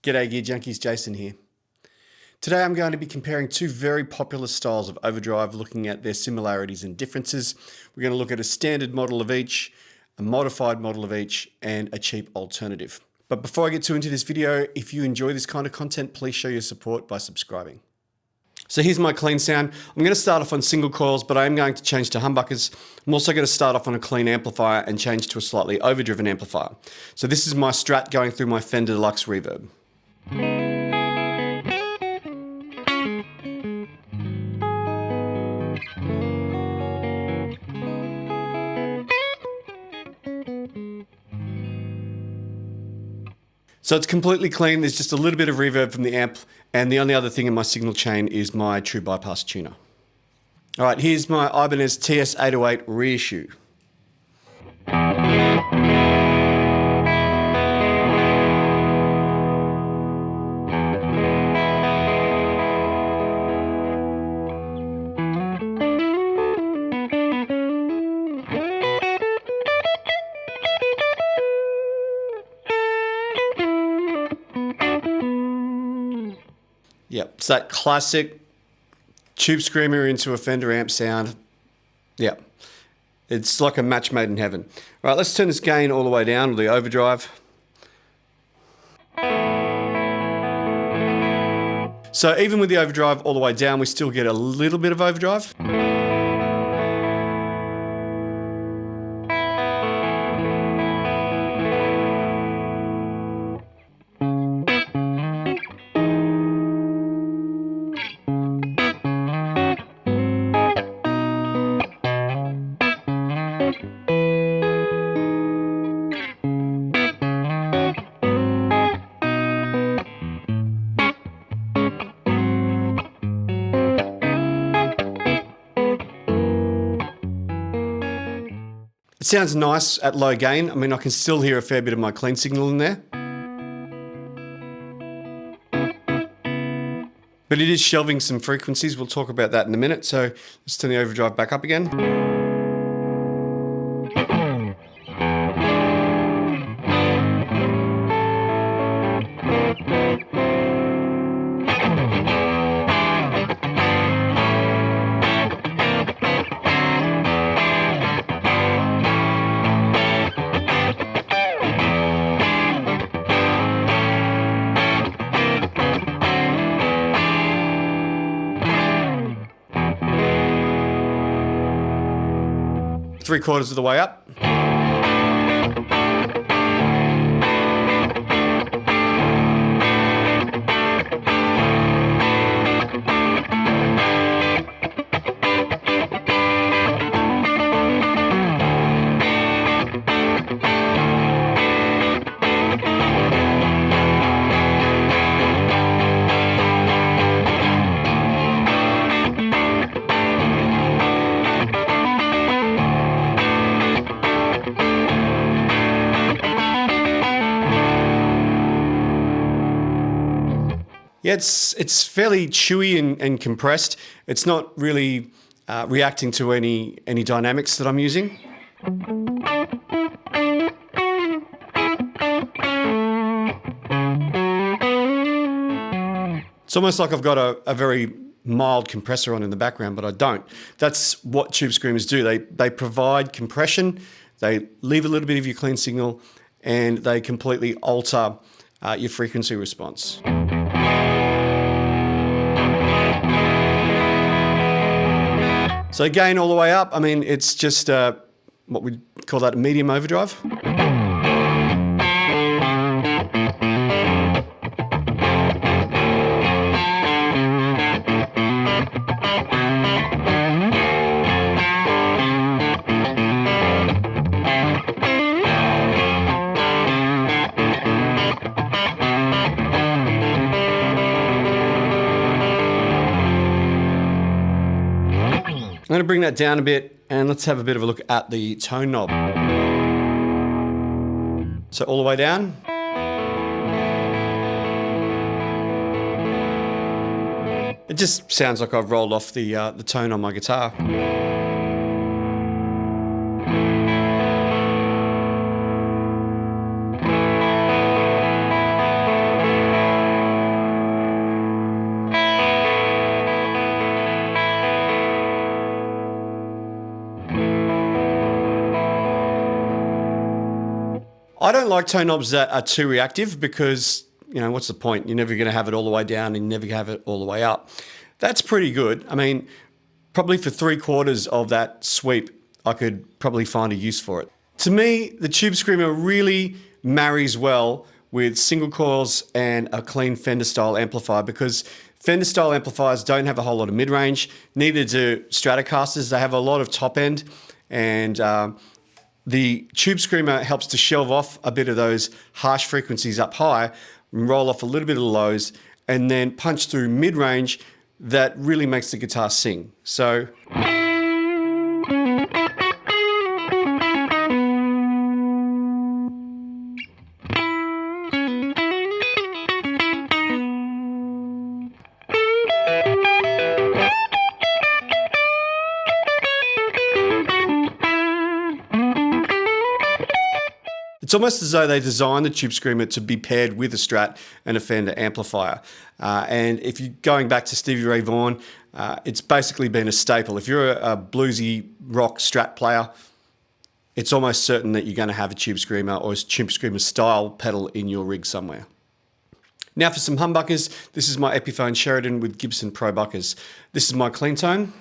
G'day Gear Junkies, Jason here. Today I'm going to be comparing two very popular styles of overdrive, looking at their similarities and differences. We're going to look at a standard model of each, a modified model of each, and a cheap alternative. But before I get too into this video, if you enjoy this kind of content, please show your support by subscribing. So here's my clean sound. I'm going to start off on single coils, but I am going to change to humbuckers. I'm also going to start off on a clean amplifier and change to a slightly overdriven amplifier. So this is my Strat going through my Fender Deluxe Reverb. So it's completely clean, there's just a little bit of reverb from the amp, and the only other thing in my signal chain is my true bypass tuner. Alright, here's my Ibanez TS808 reissue. Yep, it's that classic Tube Screamer into a Fender amp sound. Yep, it's like a match made in heaven. All right, let's turn this gain all the way down with the overdrive. So even with the overdrive all the way down, we still get a little bit of overdrive. It sounds nice at low gain. I mean, I can still hear a fair bit of my clean signal in there. But it is shelving some frequencies. We'll talk about that in a minute. So let's turn the overdrive back up again. Three-quarters of the way up. Yeah, it's fairly chewy and compressed. It's not really reacting to any dynamics that I'm using. It's almost like I've got a very mild compressor on in the background, but I don't. That's what Tube Screamers do. They provide compression, they leave a little bit of your clean signal, and they completely alter your frequency response. So gain all the way up, I mean, it's just what we call that a medium overdrive. I'm going to bring that down a bit and let's have a bit of a look at the tone knob. So all the way down. It just sounds like I've rolled off the tone on my guitar. I don't like tone knobs that are too reactive because, you know, what's the point? You're never going to have it all the way down and you never have it all the way up. That's pretty good. I mean, probably for 3/4 of that sweep, I could probably find a use for it. To me, the Tube Screamer really marries well with single coils and a clean Fender style amplifier, because Fender style amplifiers don't have a whole lot of mid-range, neither do Stratocasters. They have a lot of top end, and the Tube Screamer helps to shelve off a bit of those harsh frequencies up high, roll off a little bit of the lows, and then punch through mid-range that really makes the guitar sing. So it's almost as though they designed the Tube Screamer to be paired with a Strat and a Fender amplifier. And if you're going back to Stevie Ray Vaughan, it's basically been a staple. If you're a bluesy rock Strat player, it's almost certain that you're going to have a Tube Screamer or a Tube Screamer style pedal in your rig somewhere. Now for some humbuckers, this is my Epiphone Sheridan with Gibson Pro Buckers. This is my clean tone.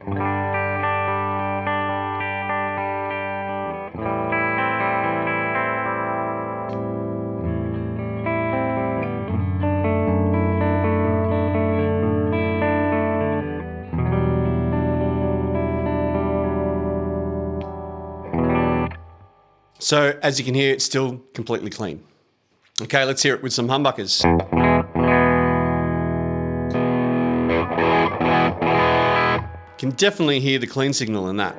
So as you can hear, it's still completely clean. Okay, let's hear it with some humbuckers. Can definitely hear the clean signal in that.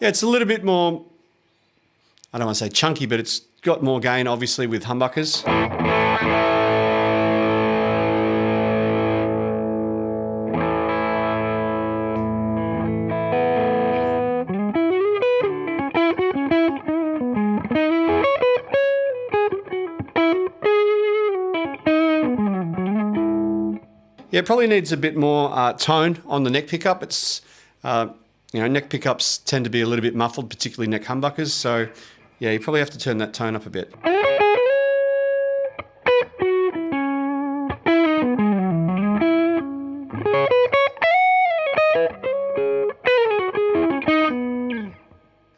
Yeah, it's a little bit more, I don't want to say chunky, but it's got more gain obviously with humbuckers. Yeah, it probably needs a bit more tone on the neck pickup. It's you know, neck pickups tend to be a little bit muffled, particularly neck humbuckers. So yeah, you probably have to turn that tone up a bit.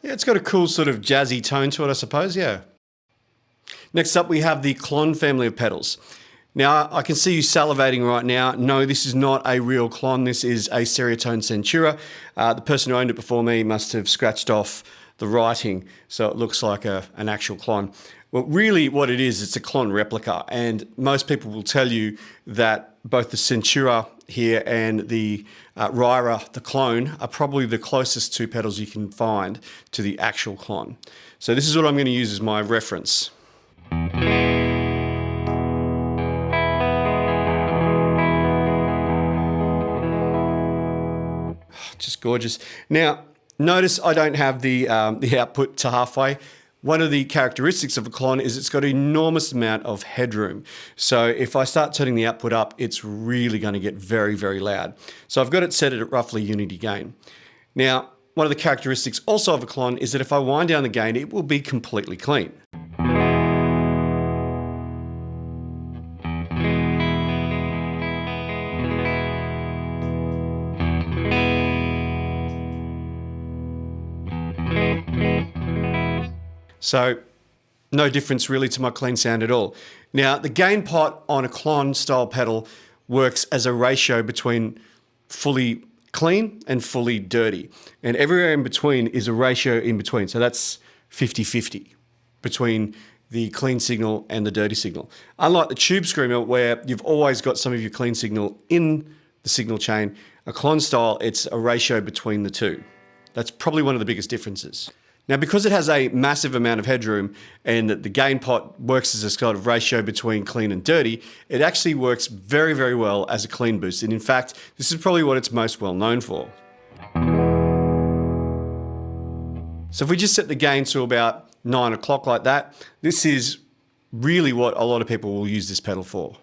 Yeah, it's got a cool sort of jazzy tone to it, I suppose, yeah. Next up, we have the Klon family of pedals. Now, I can see you salivating right now. No, this is not a real Klon. This is a Stereotone Centura. The person who owned it before me must have scratched off the writing, so it looks like an actual Klon. Well, really what it is, it's a Klon replica, and most people will tell you that both the Centura here and the Ryra, the Klon, are probably the closest two pedals you can find to the actual Klon. So this is what I'm going to use as my reference. Just gorgeous. Now, notice I don't have the output to halfway. One of the characteristics of a Klon is it's got an enormous amount of headroom. So if I start turning the output up, it's really going to get very, very loud. So I've got it set at roughly unity gain. Now, one of the characteristics also of a Klon is that if I wind down the gain, it will be completely clean. So no difference really to my clean sound at all. Now the gain pot on a Klon style pedal works as a ratio between fully clean and fully dirty. And everywhere in between is a ratio in between. So that's 50-50 between the clean signal and the dirty signal. Unlike the Tube Screamer, where you've always got some of your clean signal in the signal chain, a Klon style, it's a ratio between the two. That's probably one of the biggest differences. Now, because it has a massive amount of headroom and that the gain pot works as a sort of ratio between clean and dirty, it actually works very, very well as a clean boost. And in fact, this is probably what it's most well known for. So if we just set the gain to about 9 o'clock like that, this is really what a lot of people will use this pedal for.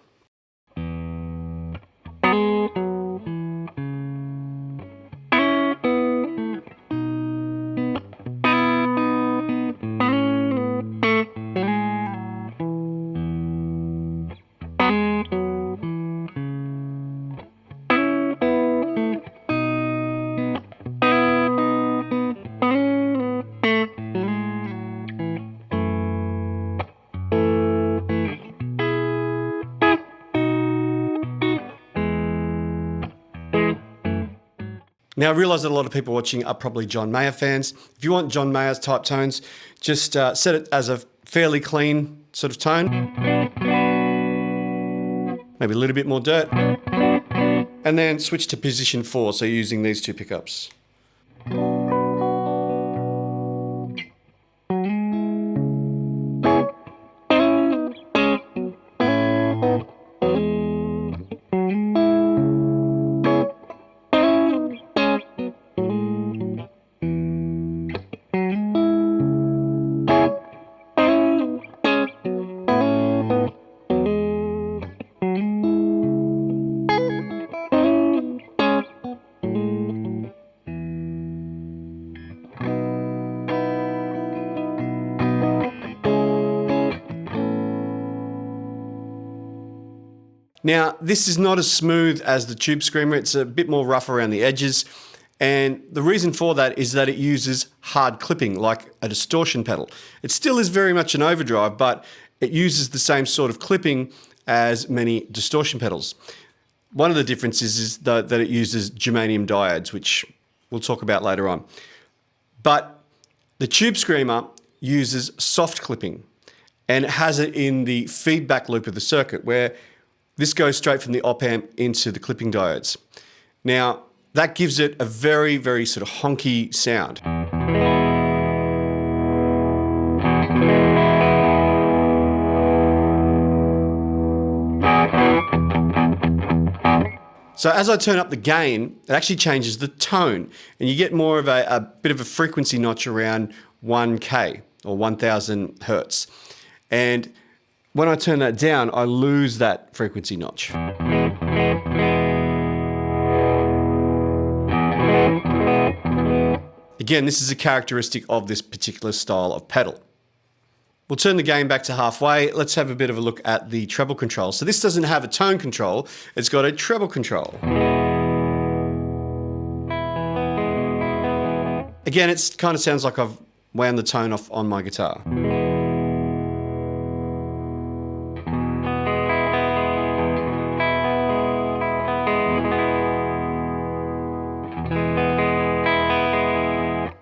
Now, I realise that a lot of people watching are probably John Mayer fans. If you want John Mayer's type tones, just set it as a fairly clean sort of tone. Maybe a little bit more dirt. And then switch to position 4, so using these two pickups. Now, this is not as smooth as the Tube Screamer. It's a bit more rough around the edges. And the reason for that is that it uses hard clipping like a distortion pedal. It still is very much an overdrive, but it uses the same sort of clipping as many distortion pedals. One of the differences is that it uses germanium diodes, which we'll talk about later on. But the Tube Screamer uses soft clipping, and it has it in the feedback loop of the circuit, where this goes straight from the op amp into the clipping diodes. Now, that gives it a very, very sort of honky sound. So as I turn up the gain, it actually changes the tone, and you get more of a bit of a frequency notch around 1K or 1000 hertz. And when I turn that down, I lose that frequency notch. Again, this is a characteristic of this particular style of pedal. We'll turn the gain back to halfway. Let's have a bit of a look at the treble control. So this doesn't have a tone control, it's got a treble control. Again, it kind of sounds like I've wound the tone off on my guitar.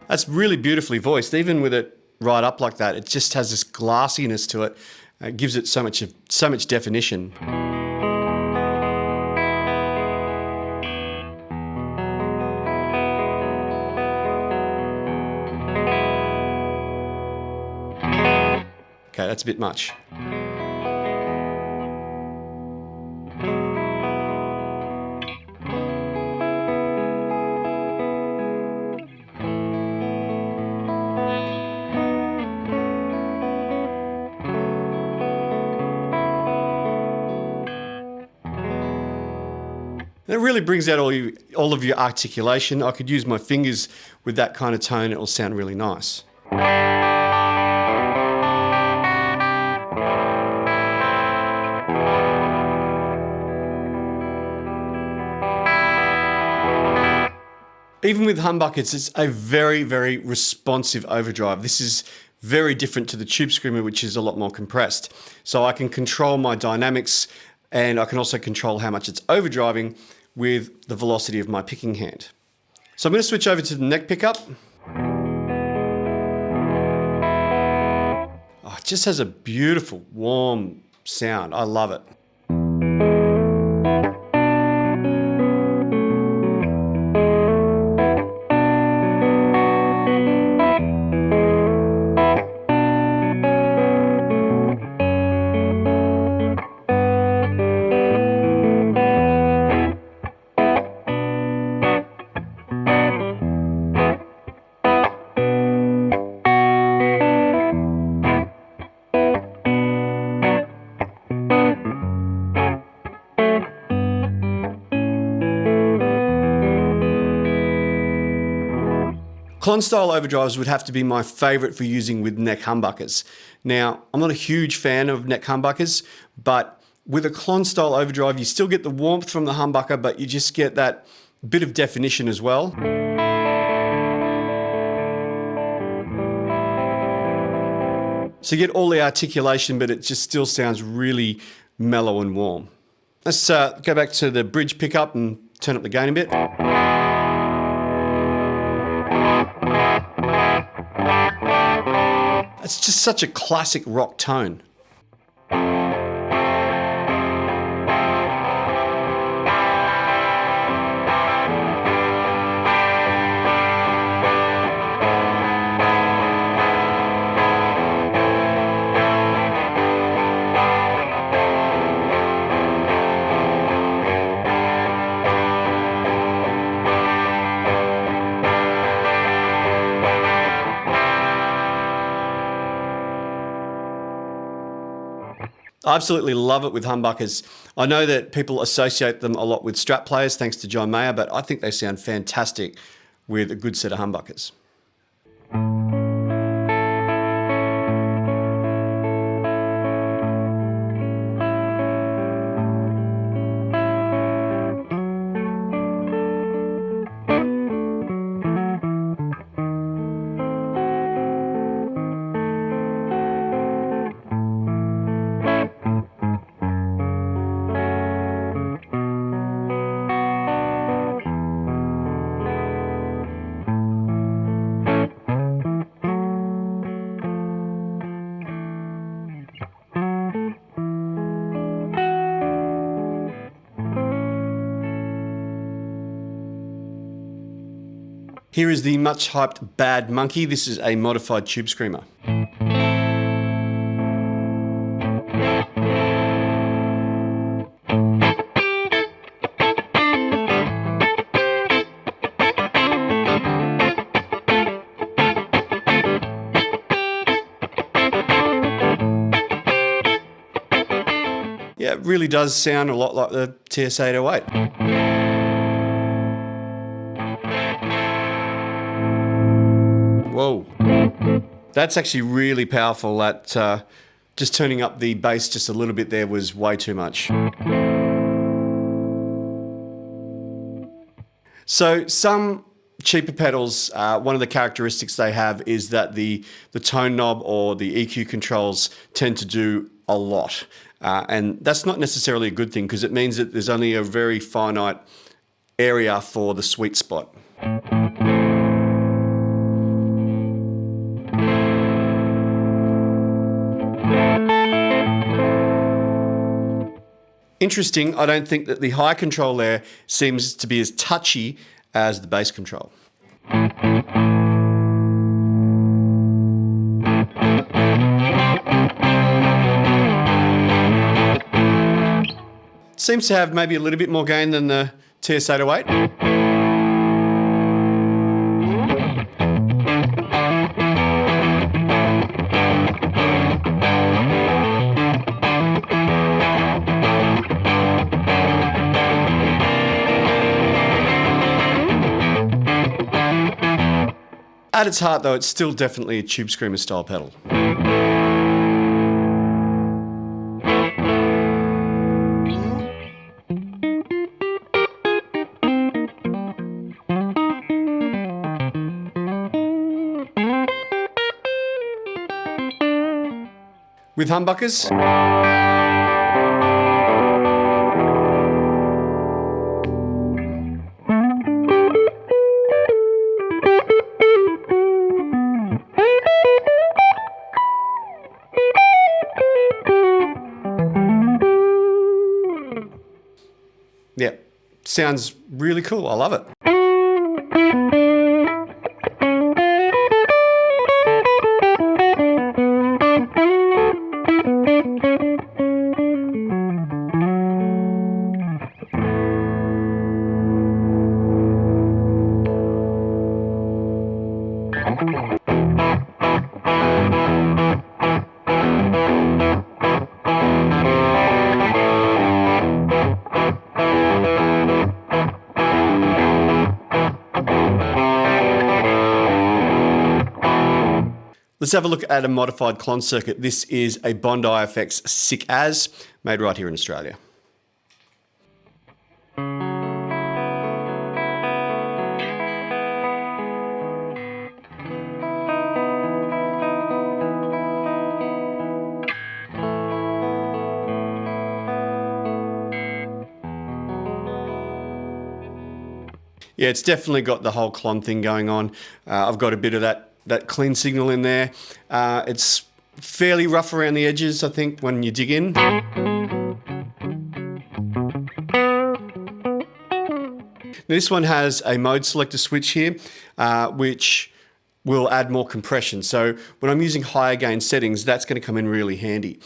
That's really beautifully voiced. Even with it right up like that, it just has this glassiness to it. It gives it so much definition. Okay, that's a bit much. And it really brings out all of your articulation. I could use my fingers with that kind of tone. It will sound really nice. Even with humbuckers, it's a very, very responsive overdrive. This is very different to the Tube Screamer, which is a lot more compressed. So I can control my dynamics, and I can also control how much it's overdriving with the velocity of my picking hand. So I'm going to switch over to the neck pickup. Oh, it just has a beautiful, warm sound. I love it. Klon style overdrives would have to be my favorite for using with neck humbuckers. Now, I'm not a huge fan of neck humbuckers, but with a Klon style overdrive, you still get the warmth from the humbucker, but you just get that bit of definition as well. So you get all the articulation, but it just still sounds really mellow and warm. Let's go back to the bridge pickup and turn up the gain a bit. It's just such a classic rock tone. I absolutely love it with humbuckers. I know that people associate them a lot with Strat players, thanks to John Mayer, but I think they sound fantastic with a good set of humbuckers. Here is the much hyped Bad Monkey. This is a modified Tube Screamer. Yeah, it really does sound a lot like the TS-808. Whoa, that's actually really powerful. That just turning up the bass just a little bit there was way too much. So some cheaper pedals, one of the characteristics they have is that the tone knob or the EQ controls tend to do a lot. And that's not necessarily a good thing because it means that there's only a very finite area for the sweet spot. Interesting, I don't think that the high control there seems to be as touchy as the bass control. Seems to have maybe a little bit more gain than the TS-808. At its heart though, it's still definitely a Tube Screamer style pedal. With humbuckers, sounds really cool. I love it. Let's have a look at a modified Klon circuit. This is a Bondi FX Sick As, made right here in Australia. Yeah, it's definitely got the whole Klon thing going on. I've got a bit of that clean signal in there. It's fairly rough around the edges, I think, when you dig in. This one has a mode selector switch here, which will add more compression. So when I'm using higher gain settings, that's going to come in really handy.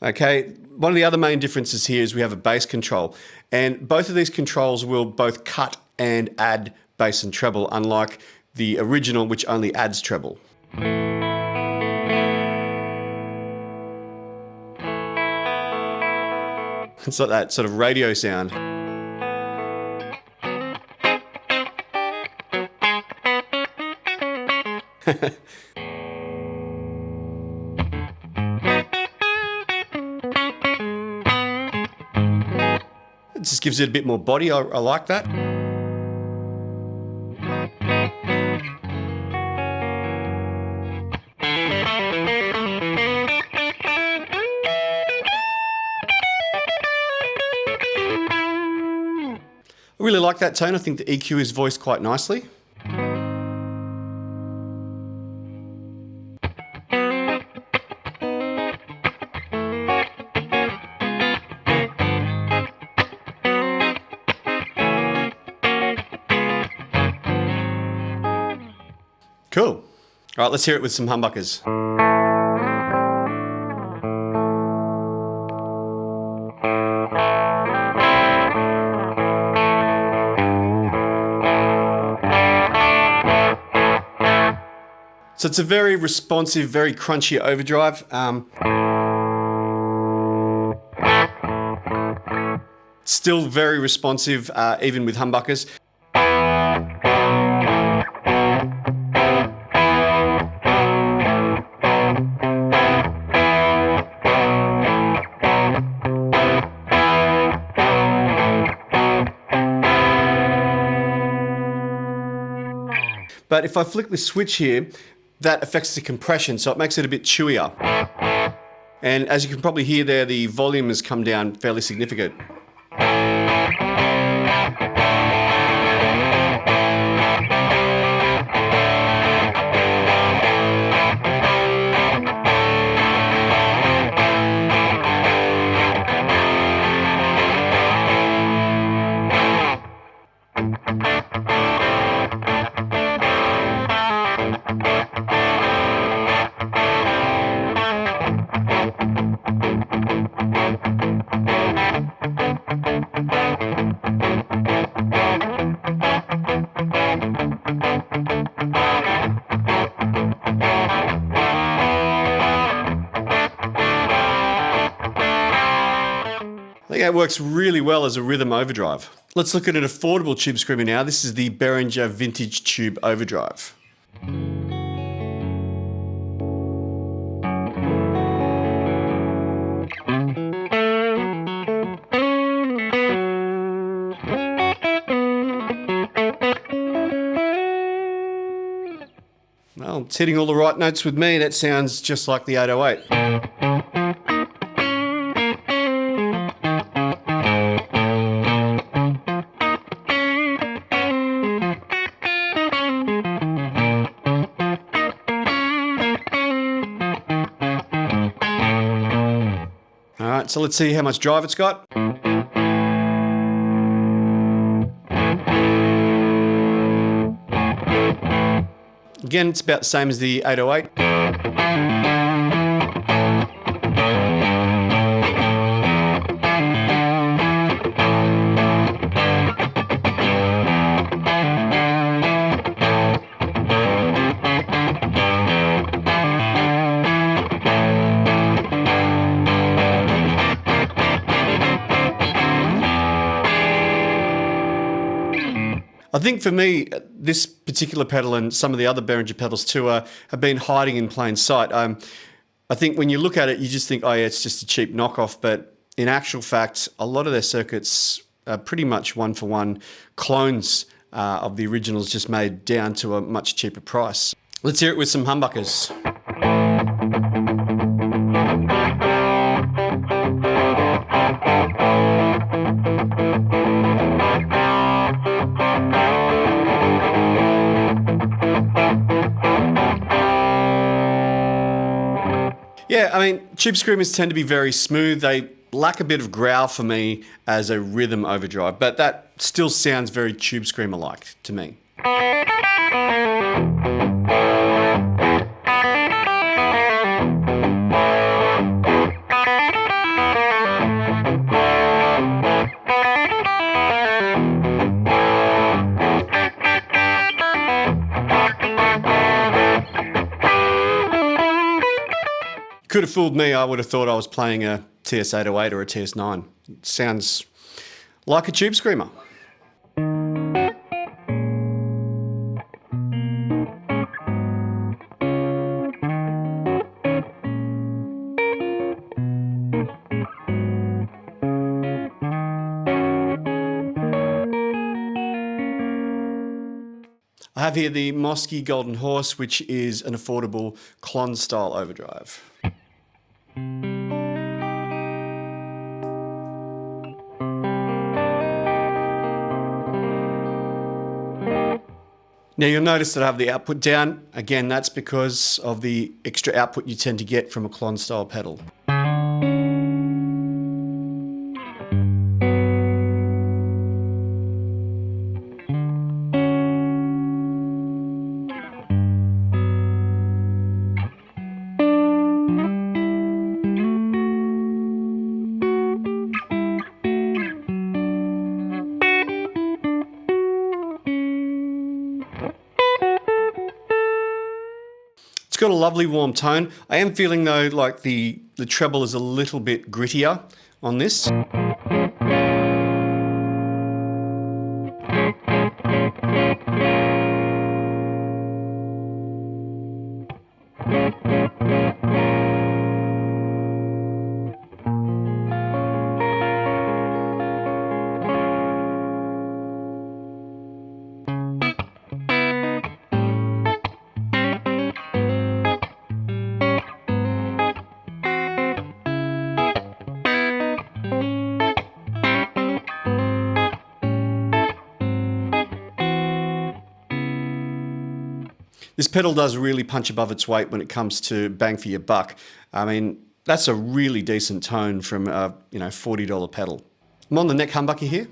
Okay, one of the other main differences here is we have a bass control, and both of these controls will both cut and add bass and treble, unlike the original, which only adds treble. It's like that sort of radio sound. It just gives it a bit more body. I like that. I really like that tone. I think the EQ is voiced quite nicely. Cool. All right, let's hear it with some humbuckers. So it's a very responsive, very crunchy overdrive. Still very responsive, even with humbuckers. But if I flick the switch here, that affects the compression, so it makes it a bit chewier. And as you can probably hear there, the volume has come down fairly significant. I think that works really well as a rhythm overdrive. Let's look at an affordable Tube Screamer now. This is the Behringer Vintage Tube Overdrive. Well, it's hitting all the right notes with me. That sounds just like the 808. right, so let's see how much drive it's got. Again, it's about the same as the 808. I think for me, this particular pedal and some of the other Behringer pedals too have been hiding in plain sight. I think when you look at it, you just think, oh yeah, it's just a cheap knockoff. But in actual fact, a lot of their circuits are pretty much one-for-one clones of the originals, just made down to a much cheaper price. Let's hear it with some humbuckers. Yeah, I mean, Tube Screamers tend to be very smooth. They lack a bit of growl for me as a rhythm overdrive, but that still sounds very Tube Screamer-like to me. Could have fooled me. I would have thought I was playing a TS-808 or a TS-9. It sounds like a Tube Screamer. I have here the Mosky Golden Horse, which is an affordable Klon style overdrive. Now you'll notice that I have the output down. Again, that's because of the extra output you tend to get from a Klon style pedal. It's got a lovely warm tone. I am feeling though like the treble is a little bit grittier on this. This pedal does really punch above its weight when it comes to bang for your buck. I mean, that's a really decent tone from a $40 pedal. I'm on the neck humbucker here.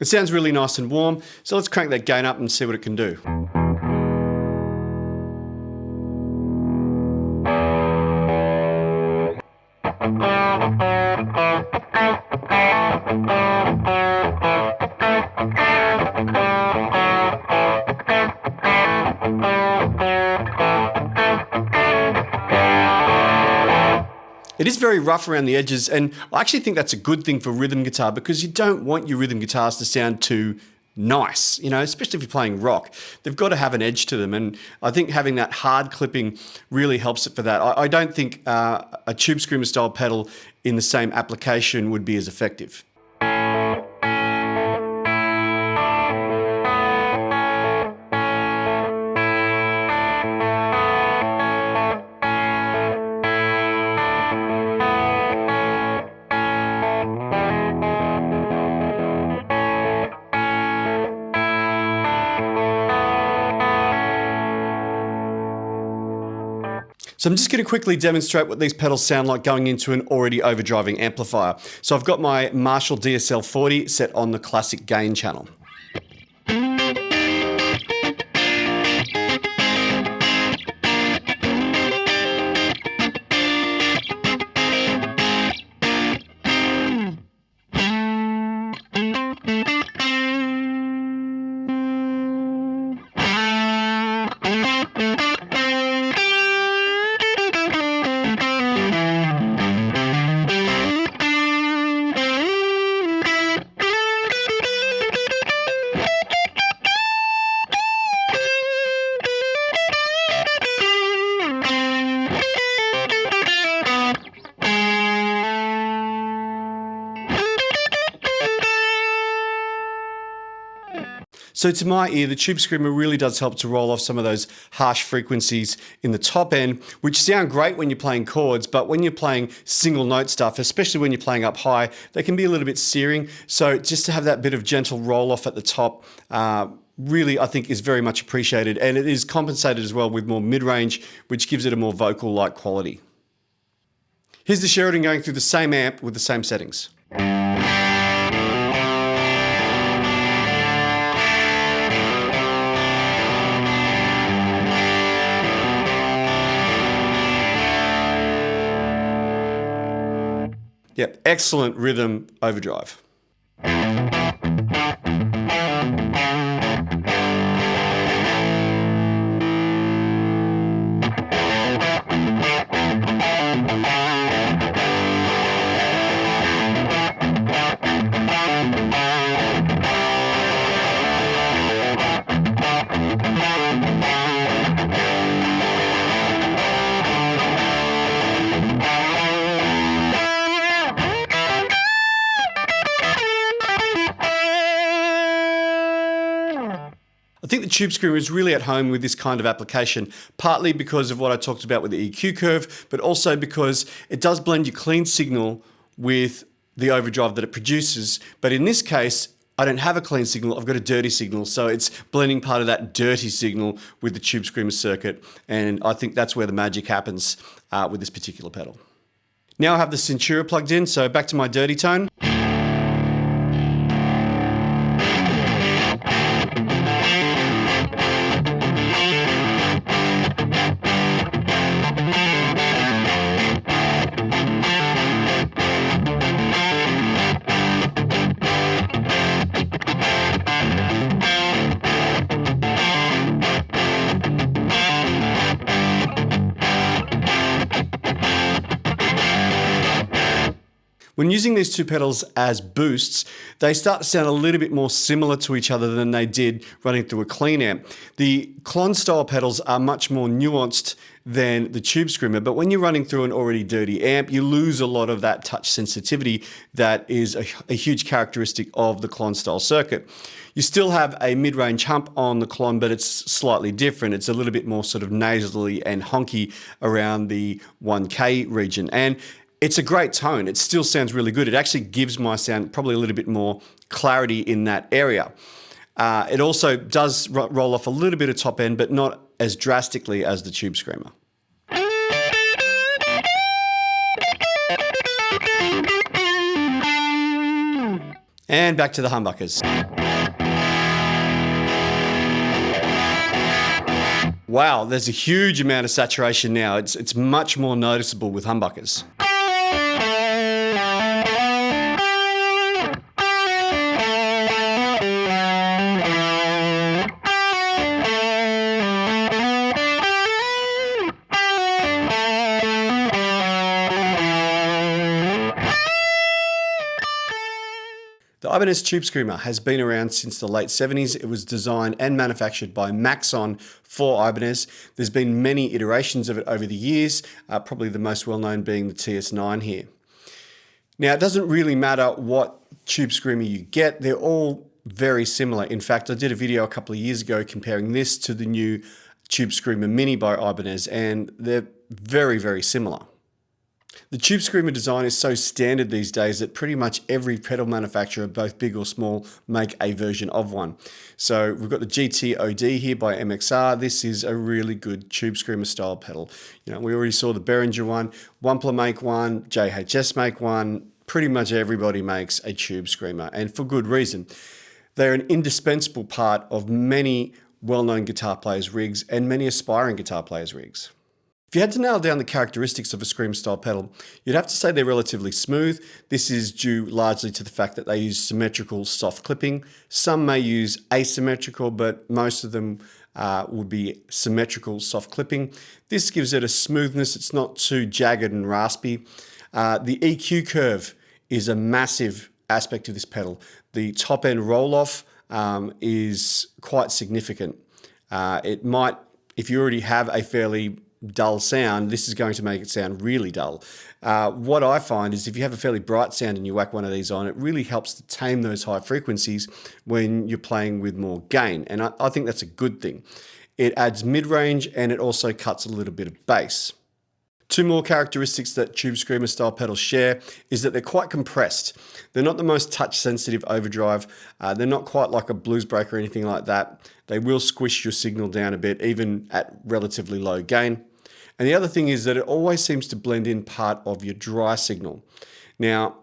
It sounds really nice and warm, so let's crank that gain up and see what it can do. It is very rough around the edges, and I actually think that's a good thing for rhythm guitar because you don't want your rhythm guitars to sound too nice, especially if you're playing rock. They've got to have an edge to them, and I think having that hard clipping really helps it for that. I don't think a Tube Screamer style pedal in the same application would be as effective. So I'm just going to quickly demonstrate what these pedals sound like going into an already overdriving amplifier. So I've got my Marshall DSL-40 set on the classic gain channel. So to my ear, the Tube Screamer really does help to roll off some of those harsh frequencies in the top end, which sound great when you're playing chords, but when you're playing single note stuff, especially when you're playing up high, they can be a little bit searing. So just to have that bit of gentle roll off at the top, really I think is very much appreciated, and it is compensated as well with more mid-range, which gives it a more vocal-like quality. Here's the Sheridan going through the same amp with the same settings. Yep, excellent rhythm overdrive. I think the Tube Screamer is really at home with this kind of application, partly because of what I talked about with the EQ curve, but also because it does blend your clean signal with the overdrive that it produces. But in this case, I don't have a clean signal, I've got a dirty signal. So it's blending part of that dirty signal with the Tube Screamer circuit. And I think that's where the magic happens with this particular pedal. Now I have the Centura plugged in, so back to my dirty tone. When using these two pedals as boosts, they start to sound a little bit more similar to each other than they did running through a clean amp. The Klon style pedals are much more nuanced than the Tube Screamer, but when you're running through an already dirty amp, you lose a lot of that touch sensitivity that is a huge characteristic of the Klon style circuit. You still have a mid-range hump on the Klon, but it's slightly different. It's a little bit more sort of nasally and honky around the 1K region. And it's a great tone. It still sounds really good. It actually gives my sound probably a little bit more clarity in that area. It also does roll off a little bit of top end, but not as drastically as the Tube Screamer. And back to the Humbuckers. Wow, there's a huge amount of saturation now. It's much more noticeable with Humbuckers. The Ibanez Tube Screamer has been around since the late 70s. It was designed and manufactured by Maxon for Ibanez. There's been many iterations of it over the years, probably the most well-known being the TS9 here. Now, it doesn't really matter what Tube Screamer you get. They're all very similar. In fact, I did a video a couple of years ago comparing this to the new Tube Screamer Mini by Ibanez, and they're very, very similar. The Tube Screamer design is so standard these days that pretty much every pedal manufacturer, both big or small, make a version of one. So we've got the GT-OD here by MXR. This is a really good Tube Screamer style pedal. We already saw the Behringer one, Wampler make one, JHS make one. Pretty much everybody makes a Tube Screamer, and for good reason. They're an indispensable part of many well-known guitar players' rigs and many aspiring guitar players' rigs. If you had to nail down the characteristics of a Screamer style pedal, you'd have to say they're relatively smooth. This is due largely to the fact that they use symmetrical soft clipping. Some may use asymmetrical, but most of them would be symmetrical soft clipping. This gives it a smoothness. It's not too jagged and raspy. The EQ curve is a massive aspect of this pedal. The top end roll off is quite significant. It might, if you already have a fairly dull sound, this is going to make it sound really dull. What I find is if you have a fairly bright sound and you whack one of these on, it really helps to tame those high frequencies when you're playing with more gain. And I think that's a good thing. It adds mid-range and it also cuts a little bit of bass. Two more characteristics that Tube Screamer style pedals share is that they're quite compressed. They're not the most touch sensitive overdrive. They're not quite like a blues breaker or anything like that. They will squish your signal down a bit, even at relatively low gain. And the other thing is that it always seems to blend in part of your dry signal. Now,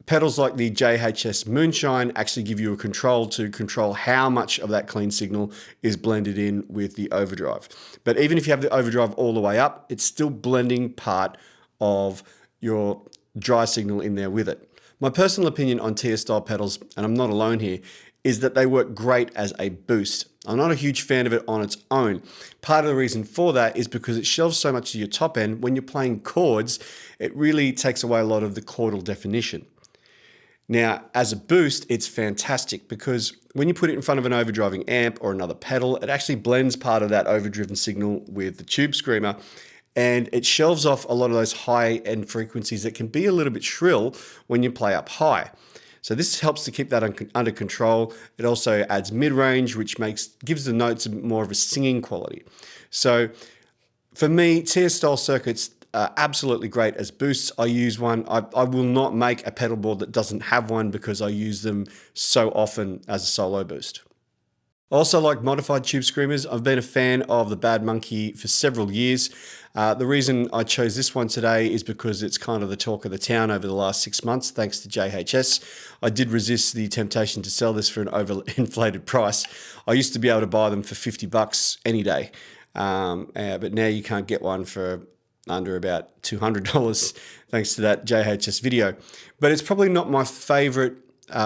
pedals like the JHS Moonshine actually give you a control to control how much of that clean signal is blended in with the overdrive. But even if you have the overdrive all the way up, it's still blending part of your dry signal in there with it. My personal opinion on TS style pedals, and I'm not alone here, is that they work great as a boost. I'm not a huge fan of it on its own. Part of the reason for that is because it shelves so much of your top end. When you're playing chords, it really takes away a lot of the chordal definition. Now, as a boost, it's fantastic because when you put it in front of an overdriving amp or another pedal, it actually blends part of that overdriven signal with the Tube Screamer, and it shelves off a lot of those high-end frequencies that can be a little bit shrill when you play up high. So this helps to keep that under control. It also adds mid-range, which gives the notes more of a singing quality. So for me, TS style circuits are absolutely great as boosts. I use one. I will not make a pedal board that doesn't have one because I use them so often as a solo boost. I also like modified Tube Screamers. I've been a fan of the Bad Monkey for several years. The reason I chose this one today is because it's kind of the talk of the town over the last 6 months, thanks to JHS. I did resist the temptation to sell this for an overinflated price. I used to be able to buy them for $50 any day, but now you can't get one for under about $200 thanks to that JHS video. But it's probably not my favorite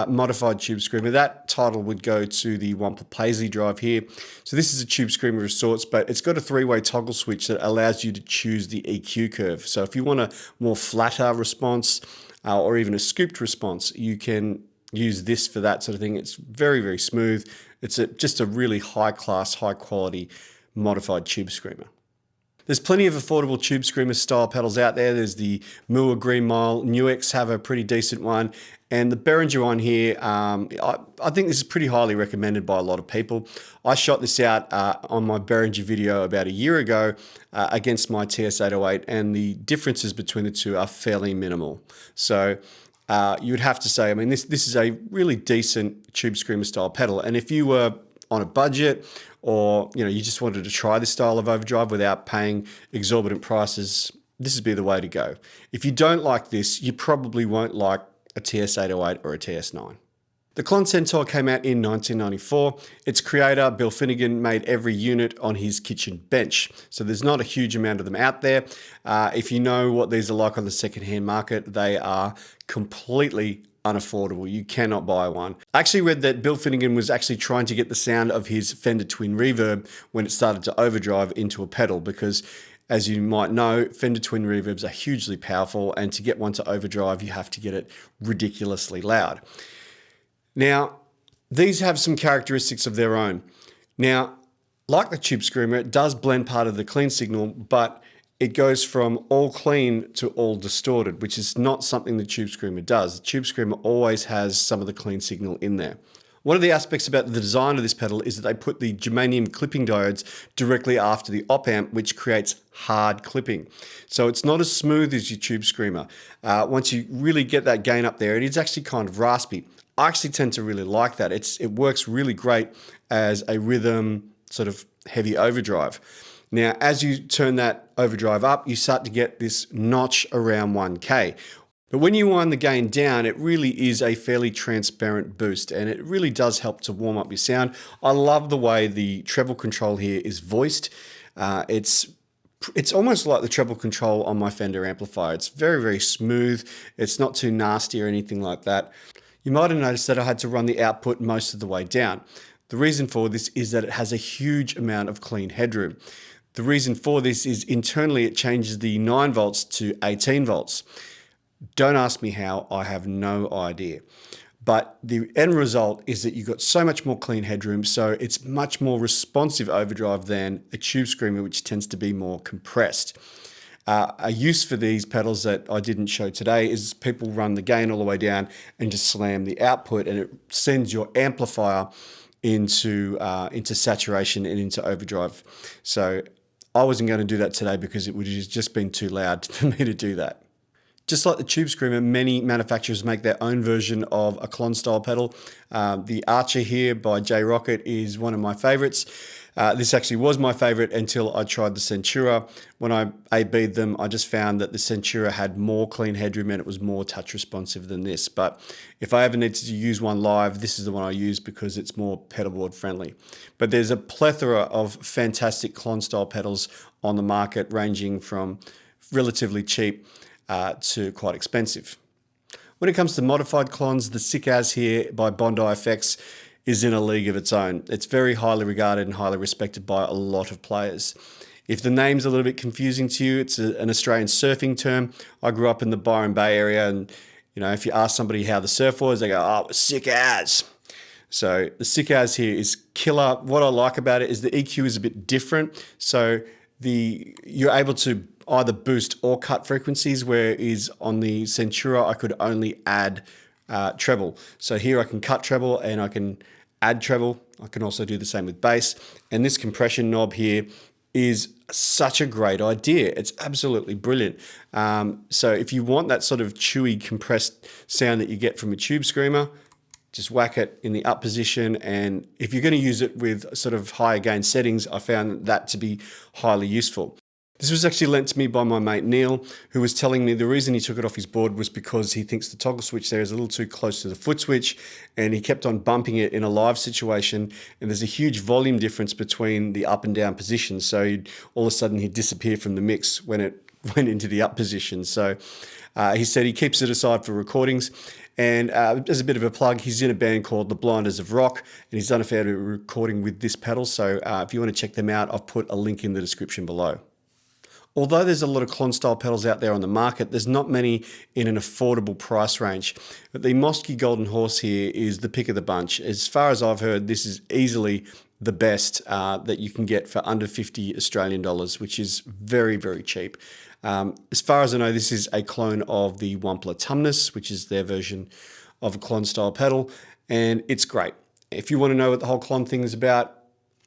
modified Tube Screamer. That title would go to the Wampler Paisley drive here. So this is a Tube Screamer of sorts, but it's got a three-way toggle switch that allows you to choose the EQ curve. So if you want a more flatter response or even a scooped response, you can use this for that sort of thing. It's very, very smooth. It's just a really high-class, high-quality modified Tube Screamer. There's plenty of affordable Tube Screamer style pedals out there. There's the Mua Green Mile. Nuix have a pretty decent one. And the Behringer one here, I think this is pretty highly recommended by a lot of people. I shot this out on my Behringer video about a year ago against my TS-808, and the differences between the two are fairly minimal. So you would have to say, I mean, this is a really decent Tube Screamer style pedal. And if you were on a budget, or you just wanted to try this style of overdrive without paying exorbitant prices, this would be the way to go. If you don't like this, you probably won't like a TS-808 or a TS-9. The Klon Centaur came out in 1994. Its creator, Bill Finnegan, made every unit on his kitchen bench. So there's not a huge amount of them out there. If you know what these are like on the secondhand market, they are completely unaffordable. You cannot buy one. I actually read that Bill Finnegan was actually trying to get the sound of his Fender Twin Reverb when it started to overdrive into a pedal, because as you might know, Fender Twin Reverbs are hugely powerful, and to get one to overdrive, you have to get it ridiculously loud. Now, these have some characteristics of their own. Now, like the Tube Screamer, it does blend part of the clean signal, but it goes from all clean to all distorted, which is not something the Tube Screamer does. The Tube Screamer always has some of the clean signal in there. One of the aspects about the design of this pedal is that they put the germanium clipping diodes directly after the op amp, which creates hard clipping. So it's not as smooth as your Tube Screamer. Once you really get that gain up there, it is actually kind of raspy. I actually tend to really like that. It works really great as a rhythm sort of heavy overdrive. Now, as you turn that overdrive up, you start to get this notch around 1K. But when you wind the gain down, it really is a fairly transparent boost, and it really does help to warm up your sound. I love the way the treble control here is voiced. It's almost like the treble control on my Fender amplifier. It's very, very smooth. It's not too nasty or anything like that. You might have noticed that I had to run the output most of the way down. The reason for this is that it has a huge amount of clean headroom. The reason for this is internally it changes the 9 volts to 18 volts. Don't ask me how, I have no idea. But the end result is that you've got so much more clean headroom, so it's much more responsive overdrive than a Tube Screamer, which tends to be more compressed. A use for these pedals that I didn't show today is people run the gain all the way down and just slam the output, and it sends your amplifier into saturation and into overdrive. So I wasn't going to do that today because it would have just been too loud for me to do that. Just like the Tube Screamer, many manufacturers make their own version of a Klon style pedal. The Archer here by J Rocket is one of my favorites. This actually was my favorite until I tried the Centura. When I A/B'd them, I just found that the Centura had more clean headroom and it was more touch responsive than this. But if I ever needed to use one live, this is the one I use because it's more pedalboard friendly. But there's a plethora of fantastic Klon style pedals on the market, ranging from relatively cheap to quite expensive. When it comes to modified Klons, the Sick As here by Bondi Effects is in a league of its own. It's very highly regarded and highly respected by a lot of players. If the name's a little bit confusing to you, it's an Australian surfing term. I grew up in the Byron Bay area, and if you ask somebody how the surf was, they go, "Oh, it was sick as." So the Sick As here is killer. What I like about it is the EQ is a bit different. So you're able to either boost or cut frequencies, whereas on the Centura I could only add treble. So here I can cut treble and I can add treble. I can also do the same with bass. And this compression knob here is such a great idea. It's absolutely brilliant. So if you want that sort of chewy, compressed sound that you get from a Tube Screamer, just whack it in the up position. And if you're going to use it with sort of higher gain settings, I found that to be highly useful. This was actually lent to me by my mate Neil, who was telling me the reason he took it off his board was because he thinks the toggle switch there is a little too close to the foot switch, and he kept on bumping it in a live situation, and there's a huge volume difference between the up and down positions, so all of a sudden he'd disappear from the mix when it went into the up position. So he said he keeps it aside for recordings, and as a bit of a plug, he's in a band called The Blinders of Rock, and he's done a fair bit of recording with this pedal, so if you want to check them out, I've put a link in the description below. Although there's a lot of Klon style pedals out there on the market, there's not many in an affordable price range. But the Mosky Golden Horse here is the pick of the bunch. As far as I've heard, this is easily the best that you can get for under 50 Australian dollars, which is very, very cheap. As far as I know, this is a clone of the Wampler Tumnus, which is their version of a Klon style pedal, and it's great. If you want to know what the whole Klon thing is about,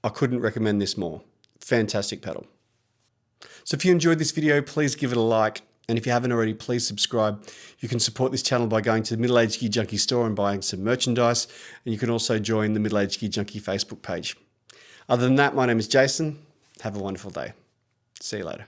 I couldn't recommend this more. Fantastic pedal. So if you enjoyed this video, please give it a like. And if you haven't already, please subscribe. You can support this channel by going to the Middle Aged Gear Junkie store and buying some merchandise. And you can also join the Middle Aged Gear Junkie Facebook page. Other than that, my name is Jason. Have a wonderful day. See you later.